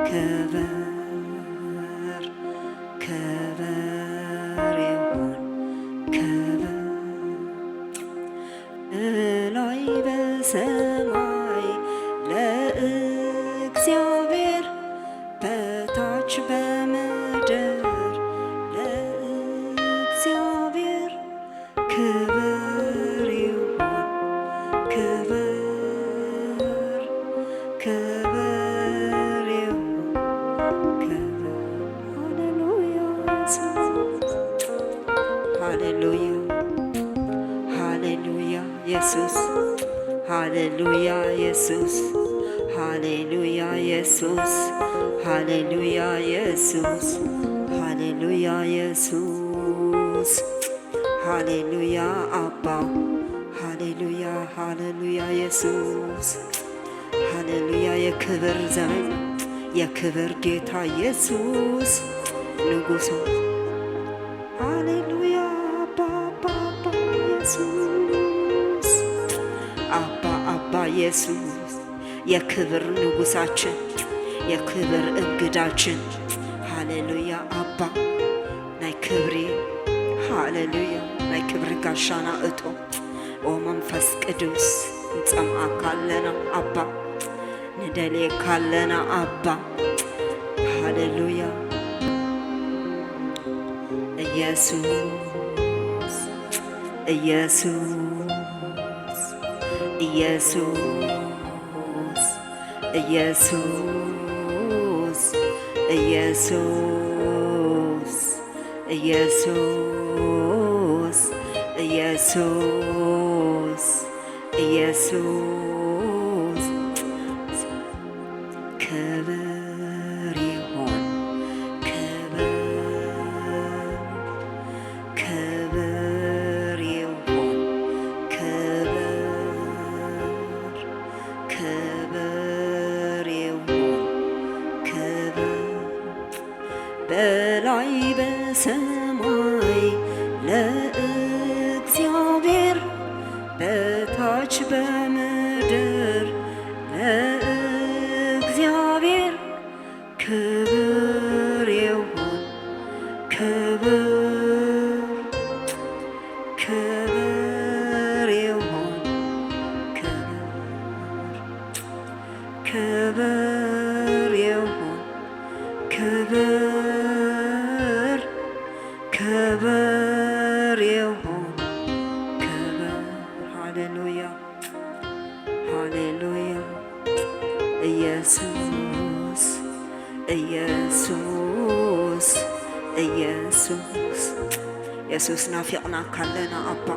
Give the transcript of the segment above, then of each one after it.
ክብር ክብር ይሁን ክብር ላይ በሰማይ ለእግዚአብሔር በታች በምድር ለእግዚአብሔር ክብር ይሁን ክብር ክብር ይሁን ክብር ሃሌሉያ ሃሌሉያ ኢየሱስ ሃሌሉያ ኢየሱስ ሃሌሉያ ኢየሱስ ሃሌሉያ ኢየሱስ ሃሌሉያ ኢየሱስ ሃሌሉያ አባ ሃሌሉያ ሃሌሉያ ኢየሱስ ሃሌሉያ የክብር ዘመን የክብር ጌታ ኢየሱስ ንጉሡ ሃሌሉያ አባ አባ ኢየሱስ አባ አባ ኢየሱስ የክብር ንጉሳችን የክብር እንግዳችን ሃሌሉያ አባ ናይ ክብሪ ሃሌሉያ ናይ ክብሪ ጋሻና እቶ ኦ መንፈስ ቅዱስ ንጸምዓካ ኣለና አባ ንደልየካ ኣለና አባ ሃሌሉያ ኢየሱስ ኢየሱስ ኢየሱስ ኢየሱስ ኢየሱስ ኢየሱስ ኢየሱስ ኢየሱስ ክብር ይሁን ክብር ይሁን ክብር ይሁን ክብር በላይ በሰማይ ለእግዚአብሔር በታች በምድር ለእግዚአብሔር ክብር ይሁን ክብር ክብር ይሁን ክብር ይሁን ክብር ክብር ይሁን ክብር ሃሌሉያ ሃሌሉያ ኢየሱስ ኢየሱስ ኢየሱስ ኢየሱስ ናፊቅናካ ኣለና አባ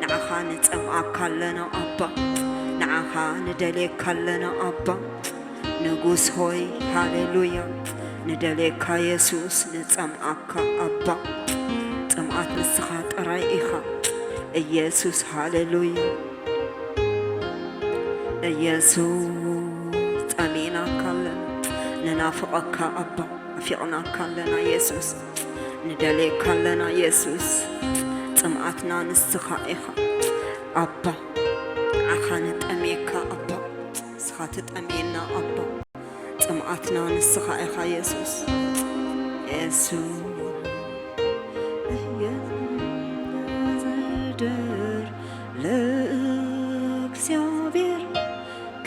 ንዓኻ ንጸምዓካ ኣለና አባ ንዓኻ ንደልየካ ኣለና አባ ንጉስ ሆይ ሃሌሉያ ንደልየካ ኢየሱስ ንጸምዓካ አባ ጽምዓት ንስኻ ጥራይ ኢኻ ኢየሱስ ሃሌሉያ ኢየሱስ ጸሚናካ ኣለና ንናፍቐካ አባ ናፊቕናካ ኣለና ኢየሱስ ንደልየካ ኣለና ኢየሱስ ጽምዓትና ንስኻ ኢኻ አባ ንዓኻ ንጠምየካ አባ ንስኻ ትጠምየና አባ ጽምዓትና ንስኻ ኢኻ ኢየሱስ ኢየሱስ ዘድር ለእግዚአብሔር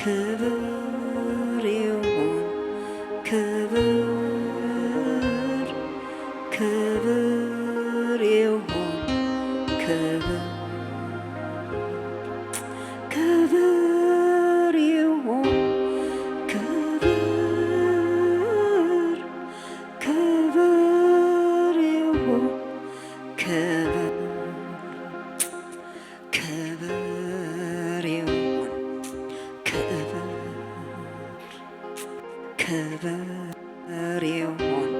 ክብር ይሁን ክብር ክብር ይሁን ክብር ክብር ይሁን ክብር ክብር ይሁን ክብር ክብር ይሁን ክብር ክብር ይሁን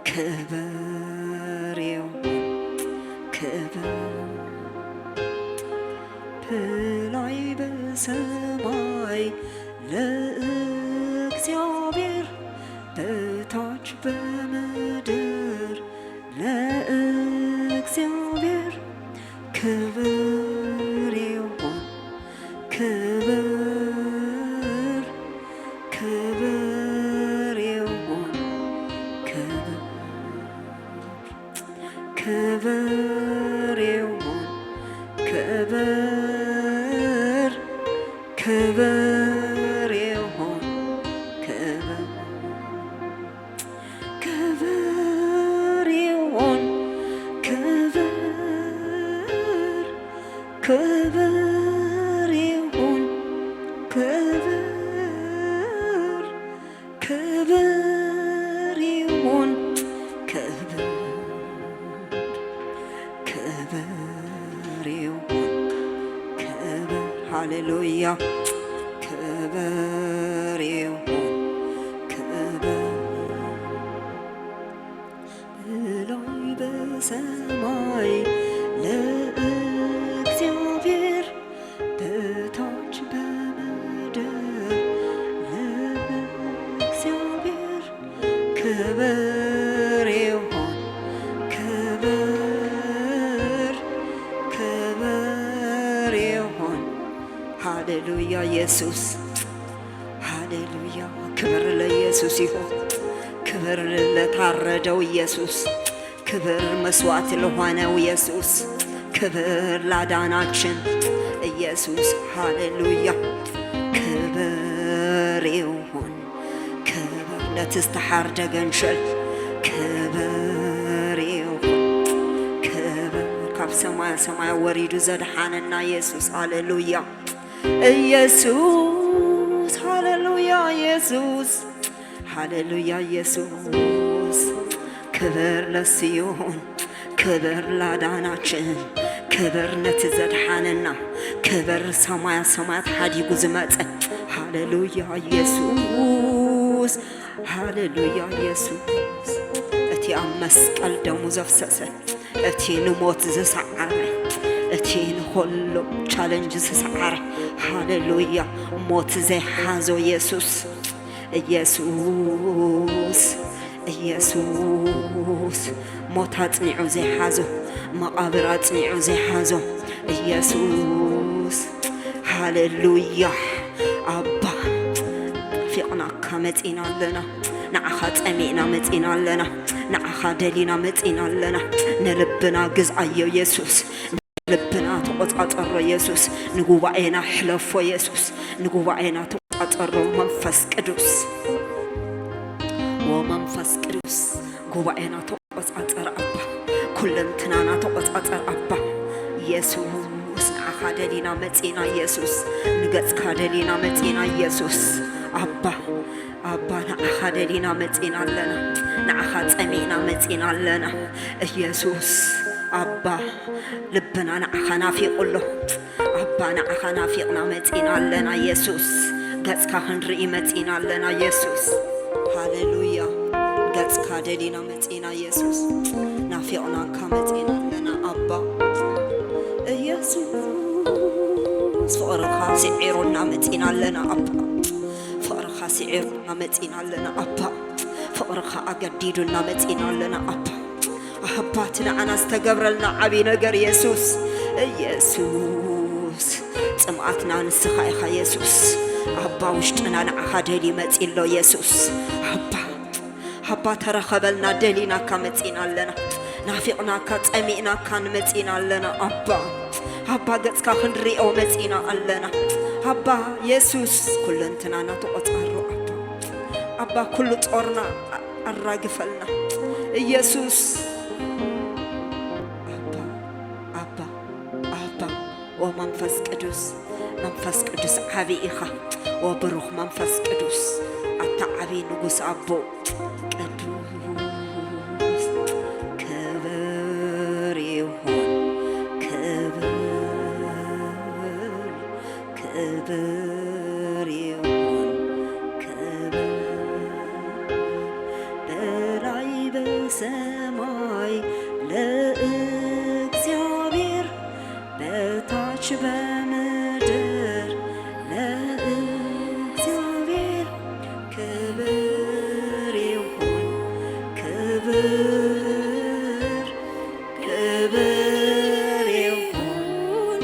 ክብር ይሁን ክብር በላይ በሰማይ ለእግዚአብሔር በታች በምድር ለእግዚአብሔር ክብር ይሁን ክብር ክብር ይሁን ክብር ክብር ይሁን ክብር ሃሌሉያ ክብር ይሁን ክብር በላይ በሰማይ ለእግዚአብሔር በታች በምድር ለእግዚአብሔር ክብር ይሁን ክብር ክብር ይሁን ሃሌሉያ ኢየሱስ ሃሌሉያ ክብር ለኢየሱስ ይሁን ክብር ለታረደው ኢየሱስ ክብር መስዋዕት ለሆነው ኢየሱስ ክብር ላዳናችን ኢየሱስ ሃሌሉያ ክብር ይሁን ክብር ለተስተሓርደ ገንሸል ክብር ይሁን ክብር ካብ ሰማይ ሰማይ ወሪዱ ዘድሓነና ኢየሱስ ሃሌሉያ ኢየሱስ ሃሌሉያ ኢየሱስ ሃሌሉያ ኢየሱስ ክብር ለሱ ይሁን ክብር ላዳናችን ክብር ነትዘድሓነና ክብር ሰማያ ሰማያት ሓዲጉ ዝመፀ ሃሌሉያ ኢየሱስ ሃሌሉያ ኢየሱስ እቲ ኣብ መስቀል ደሙ ዘፍሰሰ እቲ ንሞት ዝሰዓረ እቲ ንኩሉ ቻለንጅ ዝሰዓረ ሃሌሉያ ሞት ዘይሓዞ ኢየሱስ ኢየሱስ ኢየሱስ ሞት ኣጽኒዑ ዘይሓዞ መቃብር ኣጽኒዑ ዘይሓዞ ኢየሱስ ሃሌሉያ ኣባ ፊቕናካ መጺና ኣለና ንዓኻ ጸሚእና መጺና ኣለና ንዓኻ ደሊና መጺና ኣለና ንልብና ግዝኣዮ ኢየሱስ ልብና ተቆጻጸሮ ኢየሱስ ንጉባኤና ሕለፎ ኢየሱስ ንጉባኤና ተቆጻጸሮ መንፈስ ቅዱስ ወመንፈስ ቅዱስ ጉባኤና ተቆጻጸር ኣባ ኩለንትናና ተቆጻጸር ኣባ ኢየሱስ ንዓኻ ደሊና መጺና ኢየሱስ ንገጽካ ደሊና መጺና ኢየሱስ ኣባ ኣባ ንዓኻ ደሊና መጺና ኣለና ንዓኻ ጸሚእና መጺና ኣለና ኢየሱስ ኣባ ልብና ንዓኻ ናፊቑሎ ኣባ ንዓኻ ናፊቕና መጺና ኣለና ኢየሱስ ገጽካ ክንርኢ መጺና ኣለና ኢየሱስ ሃሌሉያ ገጽካ ደሊና መጺና ኢየሱስ ናፊቕናካ መጺና ኣለና ኣባ ኢየሱስ ፍቕርኻ ስዒሩና መጺና ኣለና ኣባ ፍቕርኻ ስዒሩና መጺና ኣለና ኣባ ፍቕርኻ ኣገዲዱና መጺና ኣለና ኣባ ኣባት ንዓና ዝተገብረልና ዓብይ ነገር ኢየሱስ ኢየሱስ ጽምኣትና ንስኻ ኢኻ ኢየሱስ ኣባ ውሽጥና ንዓኻ ደሊ መጺሎ ኢየሱስ ኣባ ተረኸበልና ደሊናካ መጺና ኣለና ናፊቕናካ ጸሚእናካ ንመጺና ኣለና ኣባ ገጽካ ክንሪኦ መጺና ኣለና ኣባ ኢየሱስ ኩለንትናና ተቆጻሮ ኣባ ኩሉ ጦርና ኣራግፈልና ኢየሱስ ኣባ ወመንፈስ ቅዱስ ዓብይ ኢኻ ወብሩኽ መንፈስ ቅዱስ ኣታዓብይ ንጉስ ኣቦ ቅዱስ ክብር ይሁን ክብር ይሁን ክብር በላይ በሰማይ ለእግዚአብሔር በታች በምድር ለእግዚአብሔር ክብር ይሁን ክብር ይሁን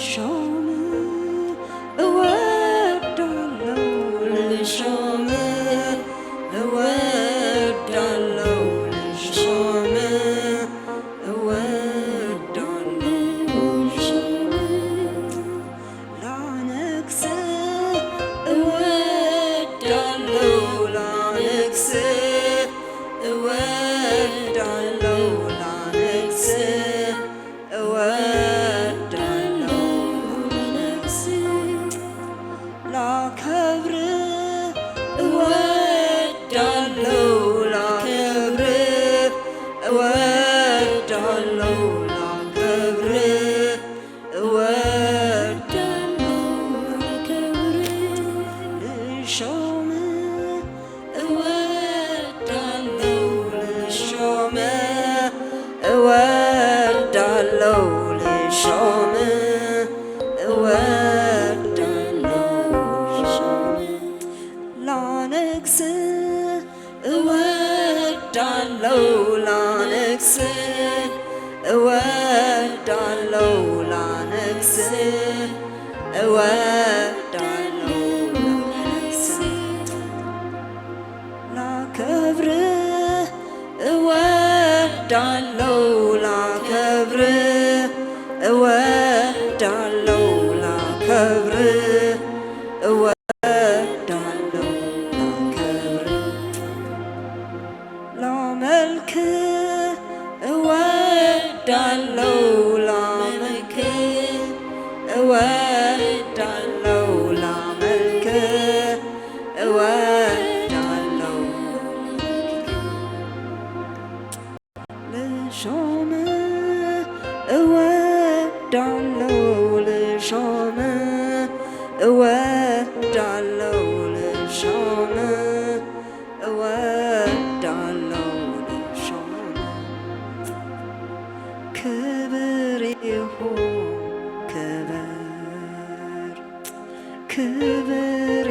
ልሾም እወዳለሁ ልሾም እወዳለሁ ልሾም እወዳለሁ ላነግስ እወዳለሁ ላነግስ እወዳለሁ ላነግስ እወዳለሁ ላነግስ ላከብር እወዳለሁ ላከብር እወዳለሁ ላከብር እወዳለሁ ላከብር ልሾም እወዳለሁ ልሾም እወዳለሁ ልሾም እወዳለሁ ልሾም ላነግስ እወዳለሁ ላነግስ እወዳለሁ ላነግስ እወዳለሁ ላነግስ ላከብር እወዳለሁ ላከብር እወዳለሁ ላከብር እወዳለሁ ላከብር ላመልክ እወዳለሁ ላመልክ እወዳለሁ ላመልክ እወዳለሁ ልሾም እወዳለሁ ልሾም እወዳለሁ ልሾም እወዳለሁ ልሾም ክብር ይሁን ክብር ክብር